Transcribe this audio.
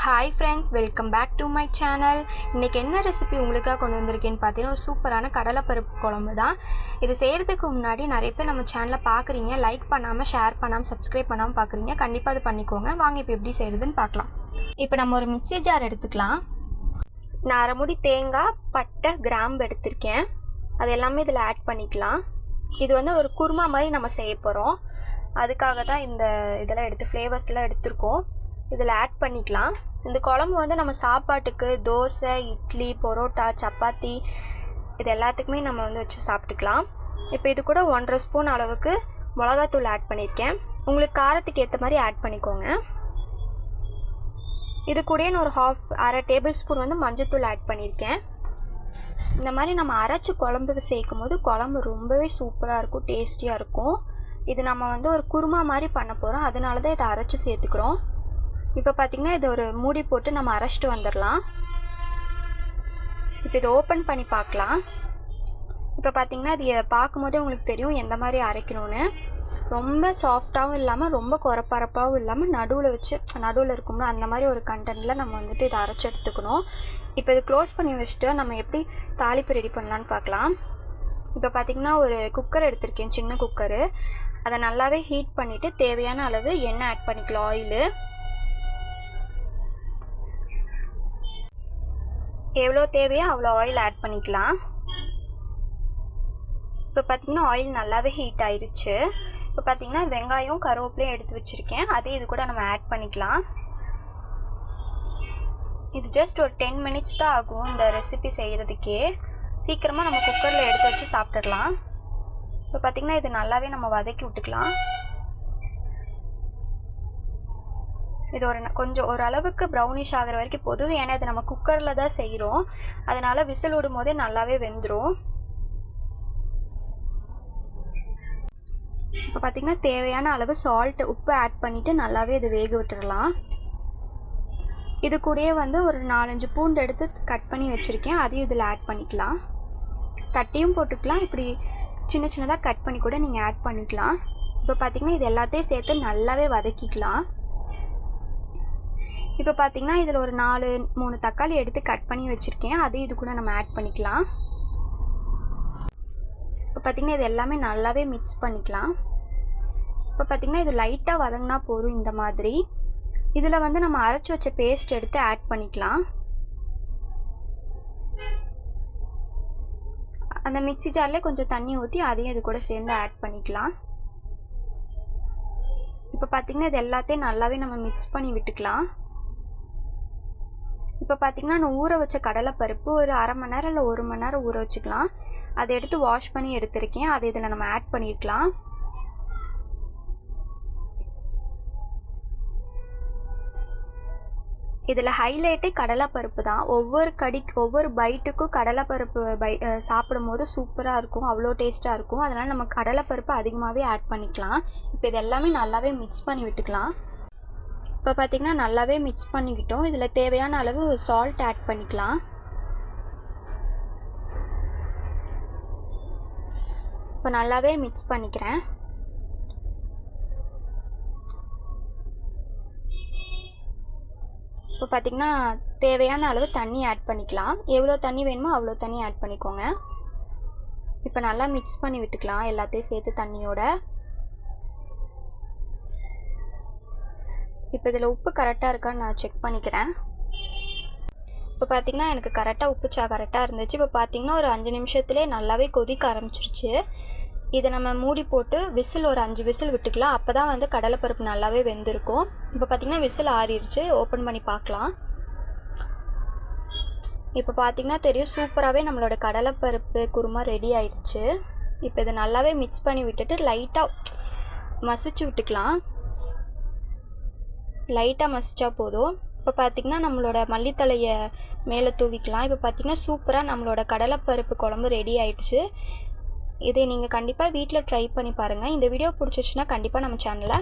Hi friends, welcome back to my channel. இன்றைக்கி என்ன recipe உங்களுக்காக கொண்டு வந்திருக்கேன்னு பார்த்தீங்கன்னா, ஒரு சூப்பரான கடலைப்பருப்பு குழம்பு தான். இது செய்கிறதுக்கு முன்னாடி நிறைய பேர் நம்ம சேனலை பார்க்குறீங்க, லைக் பண்ணாமல், ஷேர் பண்ணாமல், சப்ஸ்கிரைப் பண்ணாமல் பார்க்குறீங்க. கண்டிப்பாக அது பண்ணிக்கோங்க. வாங்க இப்போ எப்படி செய்கிறதுன்னு பார்க்கலாம். இப்போ நம்ம ஒரு மிக்ஸி ஜார் எடுத்துக்கலாம். நான் அரை மூடி தேங்காய், பட்டை, கிராம்பு எடுத்திருக்கேன். அது எல்லாமே இதில் ஆட் பண்ணிக்கலாம். இது வந்து ஒரு குருமா மாதிரி நம்ம செய்ய போகிறோம். அதுக்காக தான் இதெல்லாம் எடுத்து ஃப்ளேவர்ஸ்லாம் எடுத்துருக்கோம். இதில் ஆட் பண்ணிக்கலாம். இந்த குழம்பு வந்து நம்ம சாப்பாட்டுக்கு, தோசை, இட்லி, பரோட்டா, சப்பாத்தி இது எல்லாத்துக்குமே நம்ம வந்து வச்சு சாப்பிட்டுக்கலாம். இப்போ இது கூட 1.5 ஸ்பூன் அளவுக்கு மிளகாத்தூள் ஆட் பண்ணியிருக்கேன். உங்களுக்கு காரத்துக்கு ஏற்ற மாதிரி ஆட் பண்ணிக்கோங்க. இது கூட நான் ஒரு அரை டேபிள் ஸ்பூன் வந்து மஞ்சத்தூள் ஆட் பண்ணியிருக்கேன். இந்த மாதிரி நம்ம அரைச்சி குழம்புக்கு சேர்க்கும் போது குழம்பு ரொம்பவே சூப்பராக இருக்கும், டேஸ்டியாக இருக்கும். இது நம்ம வந்து ஒரு குருமா மாதிரி பண்ண போகிறோம், அதனால தான் இதை அரைச்சி சேர்த்துக்கிறோம். இப்போ பார்த்திங்கன்னா இது ஒரு மூடி போட்டு நம்ம அரைச்சிட்டு வந்துடலாம். இப்போ இதை ஓப்பன் பண்ணி பார்க்கலாம். இப்போ பார்த்திங்கன்னா இது பார்க்கும்போதே உங்களுக்கு தெரியும் எந்த மாதிரி அரைக்கணும்னு. ரொம்ப சாஃப்டாகவும் இல்லாமல் ரொம்ப குறப்பரப்பாகவும் இல்லாமல் நடுவில் இருக்கும்னா அந்த மாதிரி ஒரு கண்டென்ட்டில் நம்ம வந்துட்டு இதை அரைச்சி எடுத்துக்கணும். இப்போ இது க்ளோஸ் பண்ணி வச்சுட்டு நம்ம எப்படி தாளிப்பு ரெடி பண்ணலான்னு பார்க்கலாம். இப்போ பார்த்திங்கன்னா ஒரு குக்கர் எடுத்திருக்கேன், சின்ன குக்கரு. அதை நல்லாவே ஹீட் பண்ணிவிட்டு தேவையான அளவு எண்ணெய் ஆட் பண்ணிக்கலாம். ஆயிலு எவ்வளோ தேவையோ அவ்வளோ ஆயில் ஆட் பண்ணிக்கலாம். இப்போ பார்த்திங்கன்னா ஆயில் நல்லாவே ஹீட் ஆயிடுச்சு. இப்போ பார்த்திங்கன்னா வெங்காயம், கருவேப்பிலையும் எடுத்து வச்சுருக்கேன். அதே இது கூட நம்ம ஆட் பண்ணிக்கலாம். இது ஜஸ்ட் ஒரு 10 மினிட்ஸ் தான் ஆகும் இந்த ரெசிபி செய்கிறதுக்கே. சீக்கிரமாக நம்ம குக்கரில் எடுத்து வச்சு சாப்பிட்டுடலாம். இப்போ பார்த்திங்கன்னா இது நல்லாவே நம்ம வதக்கி விட்டுக்கலாம். இது கொஞ்சம் ஓரளவுக்கு ப்ரௌனிஷ் ஆகிற வரைக்கும் போதும். ஏன்னா இது நம்ம குக்கரில் தான் செய்கிறோம், அதனால் விசில் விடும் போதே நல்லாவே வெந்துடும். இப்போ பார்த்திங்கன்னா தேவையான அளவு உப்பு ஆட் பண்ணிவிட்டு நல்லாவே இது வேக விட்டுடலாம். இது கூடயே வந்து ஒரு 4-5 பூண்டு எடுத்து கட் பண்ணி வச்சுருக்கேன், அதையும் இதில் ஆட் பண்ணிக்கலாம். தட்டியும் போட்டுக்கலாம், இப்படி சின்ன சின்னதாக கட் பண்ணி கூட நீங்கள் ஆட் பண்ணிக்கலாம். இப்போ பார்த்திங்கன்னா இது எல்லாத்தையும் சேர்த்து நல்லாவே வதக்கிக்கலாம். இப்போ பார்த்திங்கன்னா இதில் ஒரு 3 தக்காளி எடுத்து கட் பண்ணி வச்சுருக்கேன், அதையும் இது கூட நம்ம ஆட் பண்ணிக்கலாம். இப்போ பார்த்திங்கன்னா இது எல்லாமே நல்லாவே மிக்ஸ் பண்ணிக்கலாம். இப்போ பார்த்திங்கன்னா இது லைட்டாக வதங்கினா போதும். இந்த மாதிரி இதில் வந்து நம்ம அரைச்சி வச்ச பேஸ்ட் எடுத்து ஆட் பண்ணிக்கலாம். அந்த மிக்ஸி ஜார்லேயே கொஞ்சம் தண்ணி ஊற்றி அதையும் இது கூட சேர்ந்து ஆட் பண்ணிக்கலாம். இப்போ பார்த்திங்கன்னா இது எல்லாத்தையும் நல்லாவே நம்ம மிக்ஸ் பண்ணி விட்டுக்கலாம். இப்போ பார்த்திங்கன்னா நான் ஊற வச்ச கடலைப்பருப்பு ஒரு அரை மணி நேரம் இல்லை 1 மணி நேரம் ஊற வச்சுக்கலாம். அதை எடுத்து வாஷ் பண்ணி எடுத்திருக்கேன், அதை இதில் நம்ம ஆட் பண்ணியிருக்கலாம். இதில் ஹைலைட்டே கடலைப்பருப்பு தான். ஒவ்வொரு பைட்டுக்கும் கடலைப்பருப்பு சாப்பிடும் போது சூப்பராக இருக்கும், அவ்வளோ டேஸ்ட்டாக இருக்கும். அதனால் நம்ம கடலைப்பருப்பு அதிகமாகவே ஆட் பண்ணிக்கலாம். இப்போ இது எல்லாமே நல்லாவே மிக்ஸ் பண்ணி விட்டுக்கலாம். இப்போ பார்த்திங்கன்னா நல்லாவே மிக்ஸ் பண்ணிக்கிட்டோம். இதில் தேவையான அளவு சால்ட் ஆட் பண்ணிக்கலாம். இப்போ நல்லாவே மிக்ஸ் பண்ணிக்கிறேன். இப்போ பார்த்திங்கன்னா தேவையான அளவு தண்ணி ஆட் பண்ணிக்கலாம். எவ்வளோ தண்ணி வேணுமோ அவ்வளோ தண்ணி ஆட் பண்ணிக்கோங்க. இப்போ நல்லா மிக்ஸ் பண்ணி விட்டுக்கலாம் எல்லாத்தையும் சேர்த்து தண்ணியோட. இப்போ இதில் உப்பு கரெக்டாக இருக்கான்னு நான் செக் பண்ணிக்கிறேன். இப்போ பார்த்திங்கன்னா எனக்கு கரெக்டாக இருந்துச்சு. இப்போ பார்த்திங்கன்னா ஒரு 5 நிமிஷத்துலேயே நல்லாவே கொதிக்க ஆரம்பிச்சிருச்சு. இதை நம்ம மூடி போட்டு ஒரு 5 விசில் விட்டுக்கலாம். அப்போ தான் வந்து கடலைப்பருப்பு நல்லாவே வெந்திருக்கும். இப்போ பார்த்திங்கன்னா விசில் ஆறிடுச்சு. ஓப்பன் பண்ணி பார்க்கலாம். இப்போ பார்த்திங்கன்னா தெரியும், சூப்பராகவே நம்மளோட கடலைப்பருப்பு குருமா ரெடி ஆயிடுச்சு. இப்போ இதை நல்லாவே மிக்ஸ் பண்ணி விட்டுட்டு லைட்டாக மசிச்சா போதும். இப்போ பார்த்திங்கன்னா நம்மளோட மல்லித்தலையை மேலே தூவிக்கலாம். இப்போ பார்த்திங்கன்னா சூப்பராக நம்மளோட கடலைப்பருப்பு குழம்பு ரெடி ஆயிடுச்சு. இதை நீங்கள் கண்டிப்பாக வீட்டில் ட்ரை பண்ணி பாருங்கள். இந்த வீடியோ பிடிச்சிச்சுன்னா கண்டிப்பாக நம்ம சேனலை